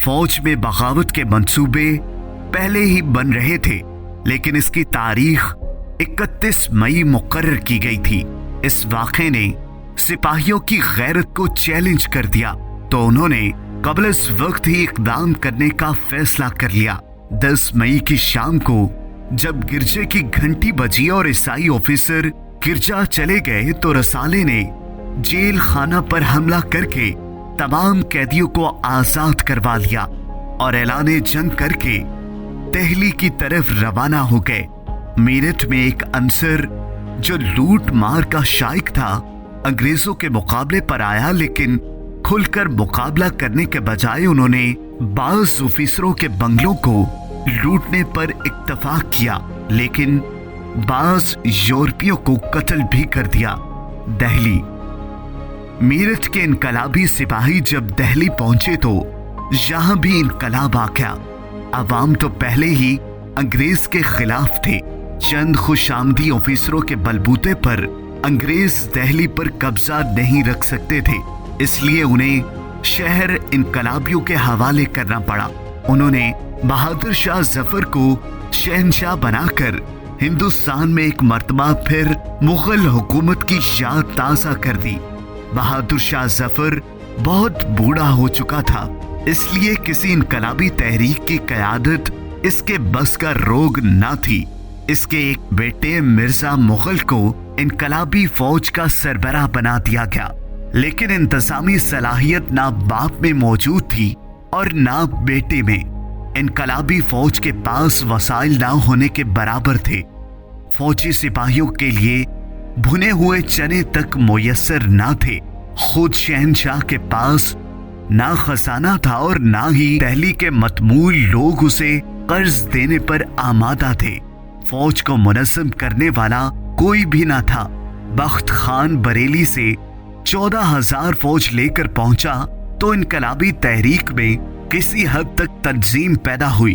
फौज में बगावत के मंसूबे पहले ही बन रहे थे, लेकिन इसकी तारीख 31 मई मुकर्रर की गई थी। इस वाक़े ने सिपाहियों की गैरत को चैलेंज कर दिया, तो उन्होंने कबल इस वक्त ही इक़दाम करने का फैसला कर लिया। 10 मई की शाम को जब गिरजे की घंटी बजी और ईसाई ऑफिसर गिरजा चले गए, तो रसाले ने जेल खाना पर हमला करके तमाम कैदियों को आजाद करवा लिया और ऐलाने जंग करके दिल्ली की तरफ रवाना हो गए। मेरठ में एक अनसर जो लूट मार का शाइक था, अंग्रेजों के मुकाबले पर आया, लेकिन खुलकर मुकाबला करने के बजाय उन्होंने बाज़ ऑफिसरों के बंगलों को लूटने पर इत्तफाक किया, लेकिन बाज़ यूरोपियों को कत्ल भी कर दिया। दिल्ली मेरठ के इनकलाबी सिपाही जब दिल्ली पहुंचे तो यहाँ भी इनकलाब आ गया। अवाम तो पहले ही अंग्रेज के खिलाफ थे। चंद खुशामदी ऑफिसरों के बलबूते पर अंग्रेज दिल्ली पर कब्जा नहीं रख सकते थे, इसलिए उन्हें शहर इनकलाबियों के हवाले करना पड़ा। उन्होंने बहादुर शाह जफर को शहंशाह बनाकर हिंदुस्तान में एक मर्तबा फिर मुगल हुकूमत की याद ताज़ा कर दी। बहादुर शाह जफर बहुत बूढ़ा हो चुका था, इसलिए किसी इनकलाबी तहरीक की क़यादत इसके बस का रोग न थी। इसके एक बेटे मिर्जा मुगल को इनकलाबी फौज का सरबराह बना दिया गया, लेकिन इंतजामी सलाहियत ना बाप में मौजूद थी और ना बेटे में। इनकलाबी फौज के पास वसाइल ना होने के बराबर थे। फौजी सिपाहियों के लिए भुने हुए चने तक मुयस्सर ना थे। खुद शहंशाह के पास ना खजाना था और ना ही दिल्ली के मतमूल लोग उसे कर्ज देने पर आमादा थे। फौज को मुनज़्ज़म करने वाला कोई भी ना था। बख्त खान बरेली से 14,000 फौज लेकर पहुंचा तो इनकलाबी तहरीक में किसी हद तक तंजीम पैदा हुई।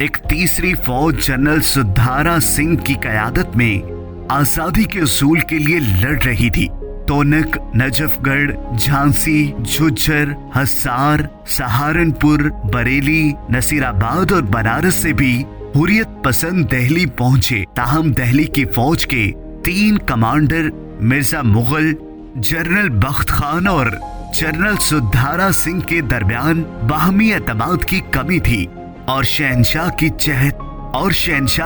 एक तीसरी फौज जनरल सुधारा सिंह की क़यादत में आज़ादी के उसूल के लिए लड़ रही थी। टोनक, नजफगढ़, झांसी, झज्जर, हिसार, सहारनपुर, बरेली, नसीराबाद और बनारस से भी हुर्रियत पसंद दिल्ली पहुंचे। ताहम दिल्ली की फौज के 3 कमांडर मिर्जा मुगल, जनरल बख्त खान और जनरल सुधारा सिंह के दरमियान बाहमी एतमाद की कमी थी और शहंशाह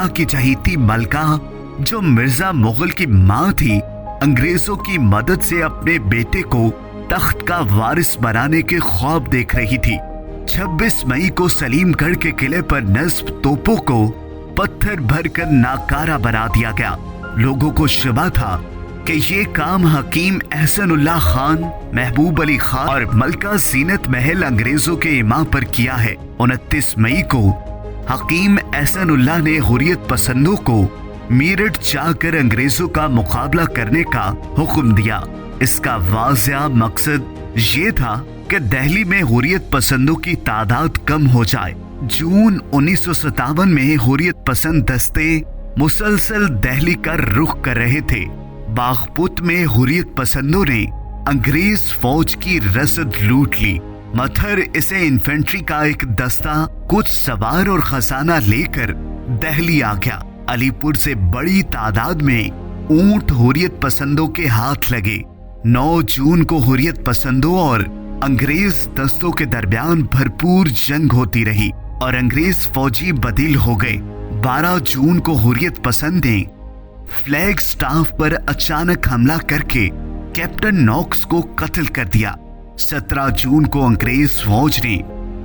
की चहेती मलका जो मिर्जा मुगल की मां थी, अंग्रेजों की मदद से अपने बेटे को तख्त का वारिस बनाने के ख्वाब देख रही थी। 26 मई को सलीमगढ़ के किले पर नस्ब तोपों को पत्थर भरकर नाकारा बना दिया गया। लोगों को शुबा था कि ये काम हकीम एहसनुल्लाह खान, महबूब अली खान और मलका जीनत महल अंग्रेजों के इमाम पर किया है। 29 मई को हकीम एहसनुल्लाह ने हुर्रियत पसंदों को मेरठ जाकर अंग्रेजों का मुकाबला करने का हुक्म दिया। इसका वाज़िह मकसद ये था कि दिल्ली में हुर्रियत पसंदों की तादाद कम हो जाए। जून 1957 में हुर्रियत पसंद दस्ते मुसलसल दिल्ली का रुख कर रहे थे। बागपुत में हुर्रियत पसंदों ने अंग्रेज फौज की रसद लूट ली। मथर इसे इन्फेंट्री का एक दस्ता कुछ सवार और खजाना लेकर दिल्ली आ गया। अलीपुर से बड़ी तादाद में ऊंट हुर्रियत पसंदों के हाथ लगे। 9 जून को हुर्रियत पसंदों और अंग्रेज दस्तों के दरमियान भरपूर जंग होती रही और अंग्रेज फौजी बदील हो गए। 12 जून को हुर्रियत पसंद ने फ्लैग स्टाफ पर अचानक हमला करके कैप्टन नॉक्स को कत्ल कर दिया। 17 जून को अंग्रेज फौज ने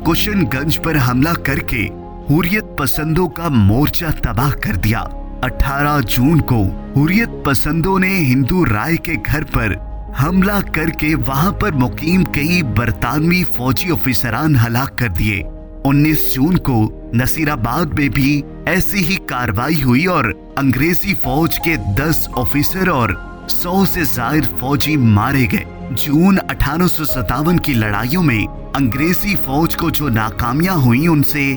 कुशनगंज पर हमला करके हुर्रियत पसंदों का मोर्चा तबाह कर दिया। 18 जून को हुर्रियत पसंदों ने हिंदू राय के घर पर हमला करके वहां पर मुकीम कई बरतानवी फौजी ऑफिसरान हलाक कर दिए। 19 जून को नसीराबाद में भी ऐसी ही कार्रवाई हुई और अंग्रेजी फौज के 10 ऑफिसर और 100 से ज्यादा फौजी मारे गए। जून 1857 की लड़ाइयों में अंग्रेजी फौज को जो नाकामियां हुई उनसे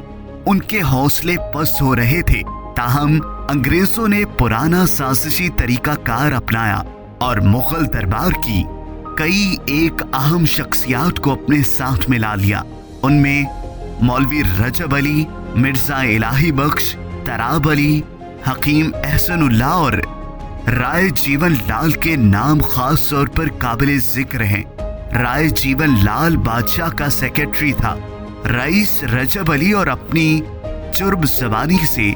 उनके हौसले पस्त हो रहे थे। ताहम अंग्रेजों ने पुराना साजिशी तरीका कार अपनाया और मुगल दरबार की कई एक अहम शख्सियात को अपने साथ मिला लिया। उनमें मौलवी रजब अली, मिर्जा इलाही बख्श, तराब अली, हकीम एहसनुल्लाह और राय जीवन लाल के नाम खास तौर पर काबिल जिक्र हैं। राय जीवन लाल बादशाह का सेक्रेटरी था। रईस रजब अली और अपनी चुर्ब ज़बानी से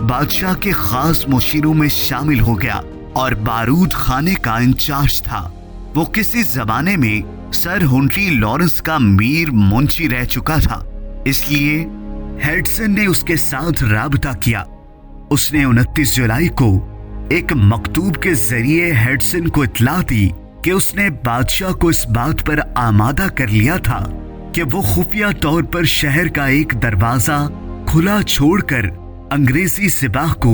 बादशाह के खास मुशीरों में शामिल हो गया और बारूद खाने का इंचार्ज था। वो किसी जमाने में सर हेनरी लॉरेंस का मीर मुंशी रह चुका था, इसलिए हेडसन ने उसके साथ राबता किया। उसने 29 जुलाई को एक मकतूब के जरिए हेडसन को इत्तला दी कि उसने बादशाह को इस बात पर आमादा कर लिया था कि वो खुफिया तौर पर शहर का एक दरवाजा खुला छोड़कर अंग्रेजी सिपाह को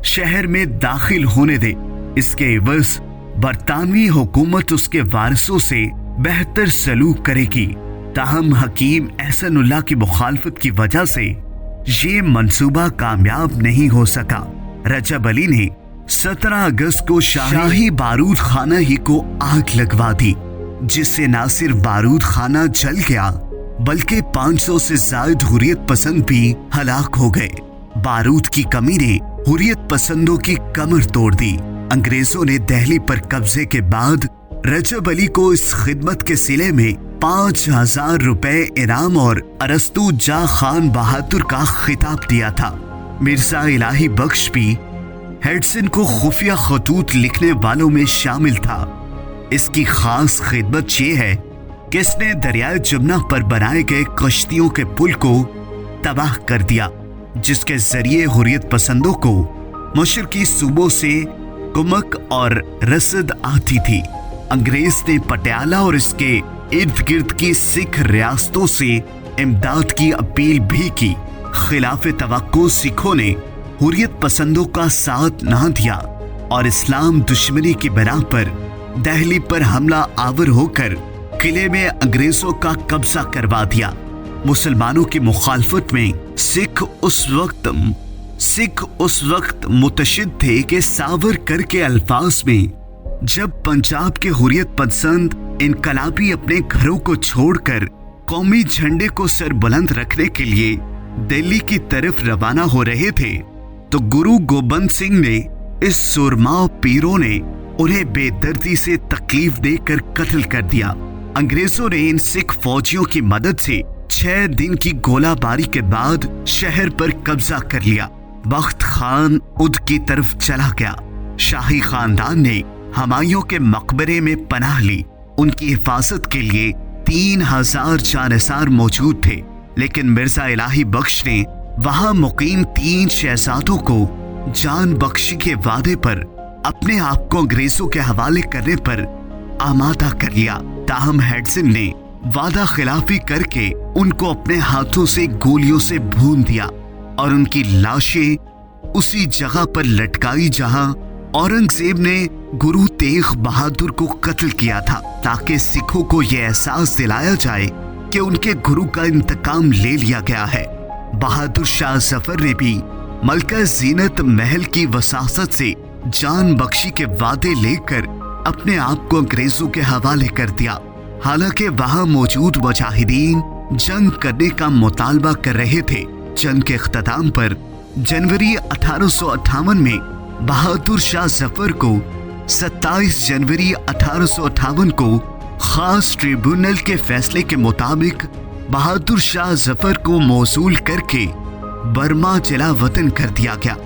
शहर में दाखिल होने दे। इसके एवज बरतानवी हुकूमत उसके वारिसों से बेहतर सलूक करेगी। ताहम हकीम एहसनुल्लाह की मुखालफत की वजह से ये मंसूबा कामयाब नहीं हो सका। रजब अली ने 17 अगस्त को शाही बारूद खाना ही को आग लगवा दी, जिससे ना सिर्फ बारूद खाना जल गया बल्कि 500 से ज्यादा हुर्रियत पसंद भी हलाक हो गए। बारूद की कमी ने हुर्रियत पसंदों की कमर तोड़ दी। अंग्रेजों ने दिल्ली पर कब्जे के बाद रजब अली को इस खिदमत के सिले में 5000 रुपए इनाम और अरस्तु जा खान बहादुर का खिताब दिया था। मिर्जा इलाही बख्श भी हेडसन को खुफिया खतूत लिखने वालों में शामिल था। इसकी खास खिदमत ये है कि इसने दरियाए जमुना पर बनाए गए कश्तियों के पुल को तबाह कर दिया, जिसके जरिए हुर्रियत पसंदों को मशरकी सूबों से कुमक और रसद आती थी। अंग्रेज ने पटियाला और इसके इर्द गिर्द की सिख रियासतों से इमदाद की अपील भी की। खिलाफे तवक्को सिखों ने हुर्रियत पसंदों का साथ ना दिया और इस्लाम दुश्मनी की बिना पर दिल्ली पर हमला आवर होकर किले में अंग्रेजों का कब्जा करवा दिया। मुसलमानों की मुखालफत में सिख उस वक्त मुतशिद थे कि सावरकर के अल्फाज में जब पंजाब के हुर्रियत पसंद इनकलाबी अपने घरों को छोड़कर कौमी झंडे को सर बुलंद रखने के लिए दिल्ली की तरफ रवाना हो रहे थे, तो गुरु गोबिंद सिंह ने इस सुरमाओ पीरों ने उन्हें बेदर्दी से तकलीफ देकर कत्ल कर दिया। अंग्रेजों ने इन सिख फौजियों की मदद से 6 दिन की गोलाबारी के बाद शहर पर कब्जा कर लिया। बख्त खान उद की तरफ चला गया। शाही खानदान ने हमायूं के मकबरे में पनाह ली। उनकी हिफाजत के लिए 3000 जानसार मौजूद थे, लेकिन मिर्जा इलाही बख्श ने वहां मुकीम 3 शहजादों को जान बख्शी के वादे पर अपने आप को अंग्रेजों के हवाले करने पर आमादा कर लिया। ताहम हेडसन ने वादा खिलाफी करके उनको अपने हाथों से गोलियों से भून दिया और उनकी लाशें उसी जगह पर लटकाई जहां औरंगजेब ने गुरु तेग बहादुर को कत्ल किया था, ताकि सिखों को यह एहसास दिलाया जाए कि उनके गुरु का इंतकाम ले लिया गया है। बहादुर शाह जफर ने भी मलका जीनत महल की वसासत से जान बख्शी के वादे लेकर अपने आप को अंग्रेजों के हवाले कर दिया। हालांकि वहां मौजूद मुजाहिदीन जंग करने का मुतालबा कर रहे थे। जंग के इख्तिताम पर जनवरी 1858 में बहादुर शाह जफर को 27 जनवरी 1858 को खास ट्रिब्यूनल के फैसले के मुताबिक बहादुर शाह जफर को मौसूल करके बर्मा जला वतन कर दिया गया।